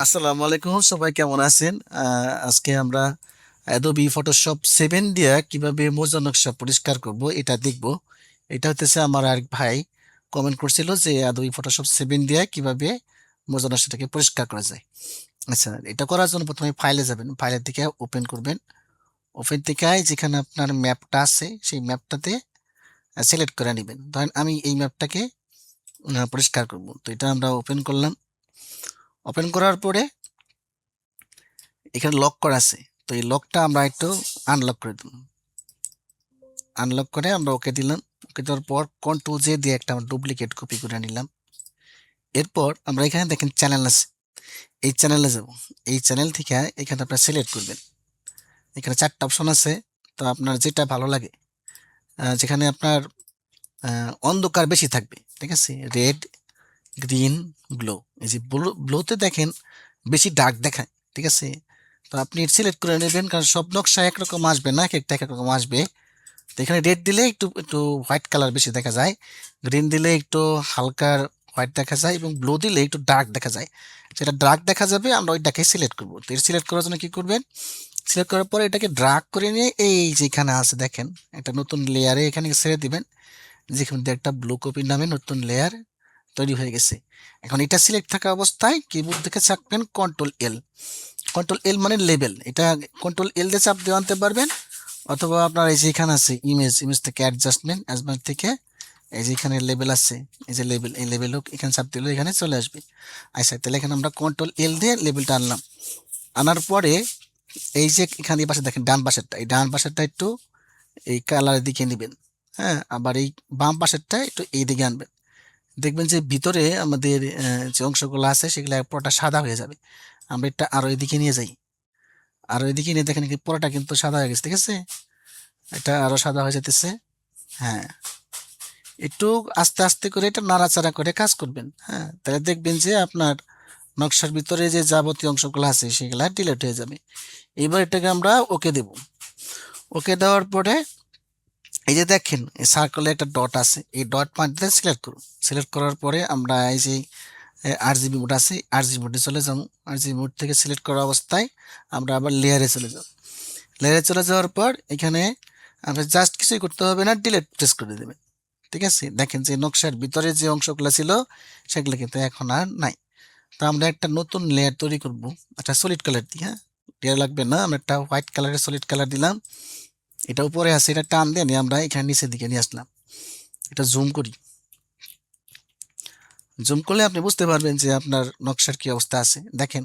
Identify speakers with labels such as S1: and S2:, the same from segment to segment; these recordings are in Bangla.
S1: আসসালামু আলাইকুম, সবাই কেমন আছেন? আজকে আমরা অ্যাডোবি ফটোশপ 7 দিয়ে কিভাবে মোজা নকশা পরিষ্কার করব এটা দেখব। এটা হতেছে আমার আরেক ভাই কমেন্ট করছিল যে অ্যাডোবি ফটোশপ 7 দিয়ে কিভাবে মোজা নকশাটাকে পরিষ্কার করা যায়। আচ্ছা, এটা করার জন্য প্রথমে ফাইলে যাবেন, ফাইলের দিকে ওপেন করবেন। ওপেন থেকে যেখানে আপনার ম্যাপটা আছে সেই ম্যাপটাতে সিলেক্ট করে নেবেন। ধরেন আমি এই ম্যাপটাকে পরিষ্কার করব, তো এটা আমরা ওপেন করলাম। ওপেন করার পরে এখানে লক করা আছে, তো এই লকটা আমরা একটু আনলক করে দেব। আনলক করে আমরা ওকে দিলাম। ওকে দেওয়ার পর কন্ট্রোল জে দিয়ে একটা ডুপ্লিকেট কপি করে নিলাম। এরপর আমরা এখানে দেখেন চ্যানেল আছে, এই চ্যানেলে যাব। এই চ্যানেল থেকে এখানে আপনার সিলেক্ট করবেন। এখানে 4টা অপশন আছে, তো আপনার যেটা ভালো লাগে, যেখানে আপনার অন্ধকার বেশি থাকবে, ঠিক আছে, রেড, গ্রিন, ব্লু। এই যে ব্লুতে দেখেন বেশি ডার্ক দেখায়, ঠিক আছে। তো আপনি সিলেক্ট করে নেবেন, কারণ সব নকশা একরকম আসবে না, এক একটা একরকম আসবে। তো এখানে রেড দিলে একটু একটু হোয়াইট কালার বেশি দেখা যায়, গ্রিন দিলে একটু হালকা হোয়াইট দেখা যায়, এবং ব্লু দিলে একটু ডার্ক দেখা যায়। যেটা ডার্ক দেখা যাবে আমরা ওইটাকে সিলেক্ট করবো। তো এর সিলেক্ট করার জন্য কি করবেন, সিলেক্ট করার পরে এটাকে ড্রাগ করে নিয়ে এই যেখানে আছে দেখেন একটা নতুন লেয়ারে এখানে ছেড়ে দিবেন, যেখানে দিয়ে একটা ব্লু কপির নামে নতুন লেয়ার তৈরি হয়ে গেছে। এখন এটা সিলেক্ট থাকা অবস্থায় কিবোর্ড থেকে চাপবেন কন্ট্রোল এল। কন্ট্রোল এল মানে লেবেল, এটা কন্ট্রোল এল দিয়ে চাপ দিয়ে আনতে পারবেন, অথবা আপনার এই যে এখানে আছে ইমেজ, ইমেজ থেকে অ্যাডজাস্টমেন্ট থেকে এই যে এখানে লেবেল আছে, এই যে লেবেল, এই লেবেল এখানে চাপ দিলে এখানে চলে আসবে। আচ্ছা, তাহলে এখানে আমরা কন্ট্রোল এল দিয়ে লেবেলটা আনলাম। আনার পরে এই যে এখানে এই পাশে দেখেন ডান পাশেরটা, এই ডান পাশেরটা একটু এই কালারের দিকে নেবেন। হ্যাঁ, আবার এই বাম পাশেরটা একটু এই দিকে আনবেন। দেখবেন যে ভিতরে আমাদের যে অংশগুলো আছে সেগুলো পুরোটা সাদা হয়ে যাবে। আমরা এটা আরো এদিকে নিয়ে যাই, আরো এদিকে নিয়ে দেখেন কি পুরোটা কিন্তু সাদা হয়ে গেছে, ঠিক আছে। এটা আরো সাদা হয়ে যেতেছে। হ্যাঁ, একটু আস্তে আস্তে করে এটা নাড়াচাড়া করে কাজ করবেন। হ্যাঁ, তাহলে দেখবেন যে আপনার নকশার ভিতরে যে যাবতীয় অংশগুলো আছে সেগুলা ডিলিট হয়ে যাবে। এবার এটাকে আমরা ওকে দেব। ওকে দেওয়ার পরে এই যে দেখেন এই সার্কেলে একটা ডট আছে, এই ডট পয়েন্টটা সিলেক্ট করুন। সিলেক্ট করার পরে আমরা এই যে আরজিবি মোড আছে, আরজিবি মোডে চলে যাবো। আরজিবি মোড থেকে সিলেক্ট করা অবস্থায় আমরা আবার লেয়ারে চলে যাব। লেয়ারে চলে যাওয়ার পর এখানে আমরা জাস্ট কিছুই করতে হবে না, ডিলিট প্রেস করে দেবেন। ঠিক আছে, দেখেন যে নকশার ভিতরে যে অংশগুলো ছিল সেগুলো কিন্তু এখন আর নাই। তো আমরা একটা নতুন লেয়ার তৈরি করব, একটা সলিড কালার দিয়ে। হ্যাঁ, লেয়ার লাগবে না, আমরা একটা হোয়াইট কালারের সলিড কালার দিলাম। এটা উপরে আছে, এটা টান দিয়ে নিয়ে আমরা এখানে নিচের দিকে নিয়ে আসলাম। এটা জুম করি। জুম করলে আপনি বুঝতে পারবেন যে আপনার নকশার কি অবস্থা আছে। দেখেন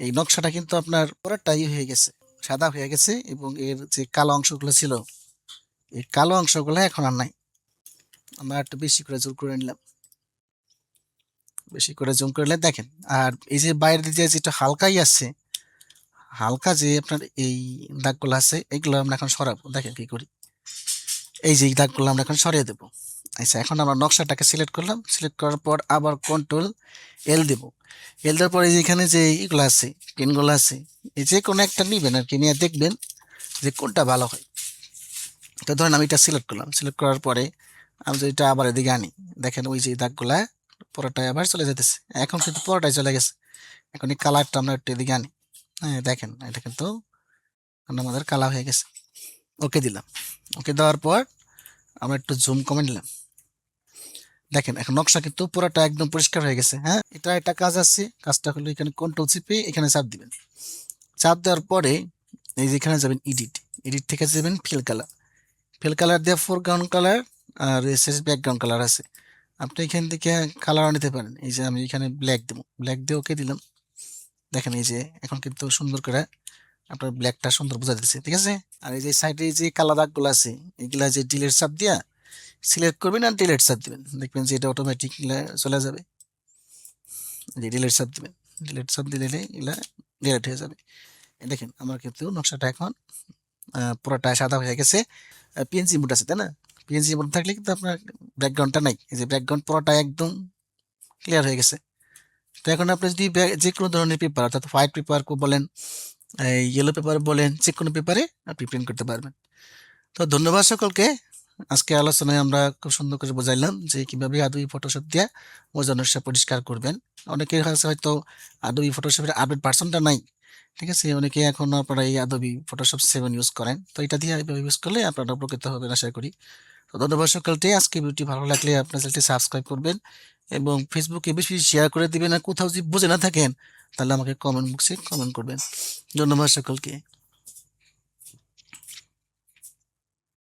S1: এই নকশাটা কিন্তু আপনার পুরোটাই হয়ে গেছে, সাদা হয়ে গেছে, এবং এর যে কালো অংশগুলো ছিল এই কালো অংশগুলো এখন আর নাই। আমরা একটু বেশি করে জুম করে নিলাম, বেশি করে জুম করলে দেখেন। আর এই যে বাইরের দিকে যেটা হালকাই আছে, হালকা যে আপনার এই দাগগুলো আছে এগুলো আমরা এখন সরাবো। দেখেন কি করি, এই যে এই দাগগুলো আমরা এখন সরিয়ে দেবো। আচ্ছা, এখন আমরা নকশাটাকে সিলেক্ট করলাম। সিলেক্ট করার পর আবার কন্ট্রোল এল দেব। এল দেওয়ার পরে যেখানে যে ইগুলো আছে, পিনগুলো আছে, এই যে কোনো একটা নিবেন আর কি, নিয়ে দেখবেন যে কোনটা ভালো হয়। তো ধরেন আমি এটা সিলেক্ট করলাম। সিলেক্ট করার পরে আমি যদি এটা আবার এদিকে আনি, দেখেন ওই যে দাগগুলা পুরোটাই আবার চলে যেতেছে। এখন কিন্তু পুরোটাই চলে গেছে। এখন এই কালারটা আমরা একটু এদিকে আনি। হ্যাঁ, দেখেন এটা কিন্তু আমাদের কালার হয়ে গেছে। ওকে দিলাম। ওকে দেওয়ার পর আমরা একটু জুম কমে নিলাম। দেখেন এখন নকশা কিন্তু পুরোটা একদম পরিষ্কার হয়ে গেছে। হ্যাঁ, এটা একটা কাজ আছে, কাজটা হলো এখানে কন্ট্রোল চিপে এখানে চাপ দিবেন। চাপ দেওয়ার পরে এই যে এখানে যাবেন এডিট, এডিট থেকে যাবেন ফিল কালার। ফিল কালার দিয়ে ফোরগ্রাউন্ড কালার আর শেষ ব্যাকগ্রাউন্ড কালার আছে, আপনি এখান থেকে কালার নিতে পারেন। এই যে আমি এখানে ব্ল্যাক দেবো, ব্ল্যাক দিয়ে ওকে দিলাম। দেখেন এই যে এখন কিন্তু সুন্দর করে আপনার ব্ল্যাকটা সুন্দর বোঝা যাচ্ছে, ঠিক আছে। আর এই যে সাইডে যে কালো দাগগুলো আছে এগুলা যে ডিলেট চাপ দিয়া সিলেক্ট করবেন আর ডিলেট চাপ দিবেন, দেখবেন যে এটা অটোমেটিক চলে যাবে। যে ডিলেট চাপ দিবেন, ডিলেট চাপ দিলে এগুলা ডিলেট হয়ে যাবে। এই দেখেন আমার কিন্তু নকশাটা এখন পুরোটা সাদা হয়ে গেছে। পিএনজি মোড আছে, তাই না? পিএনজি মোড থাকলে কিন্তু আপনার ব্যাকগ্রাউন্ডটা নাই, এই যে ব্যাকগ্রাউন্ড পুরোটা একদম ক্লিয়ার হয়ে গেছে। তো এখন আপনি যদি যে কোনো ধরনের পেপার, অর্থাৎ হোয়াইট পেপার বলেন, ইয়েলো পেপার বলেন, যে কোনো পেপারে আপনি প্রিন্ট করতে পারবেন। তো ধন্যবাদ সকলকে। আজকে আলোচনায় আমরা খুব সুন্দর করে বোঝাইলাম যে কিভাবে আদবি ফটোশপ দিয়ে ওজন নকশা পরিষ্কার করবেন। অনেকের কাছে হয়তো আদবি ফটোশপের আপডেট ভার্সনটা নাই, ঠিক আছে? অনেকে এখন আপনারা এই আদবি ফটোশপ 7 ইউজ করেন, তো এটা দিয়ে এভাবে ইউজ করলে আপনারা উপকৃত হবেন আশা করি। তো ধন্যবাদ সকলকে। আজকে ভিডিওটি ভালো লাগলে আপনার চ্যানেলটি সাবস্ক্রাইব করবেন এবং ফেসবুকে বেশি শেয়ার করে দিবেন। আর কোথাও যদি বুঝে না থাকেন তাহলে আমাকে কমেন্ট বক্সে কমেন্ট করবেন। ধন্যবাদ সকলকে।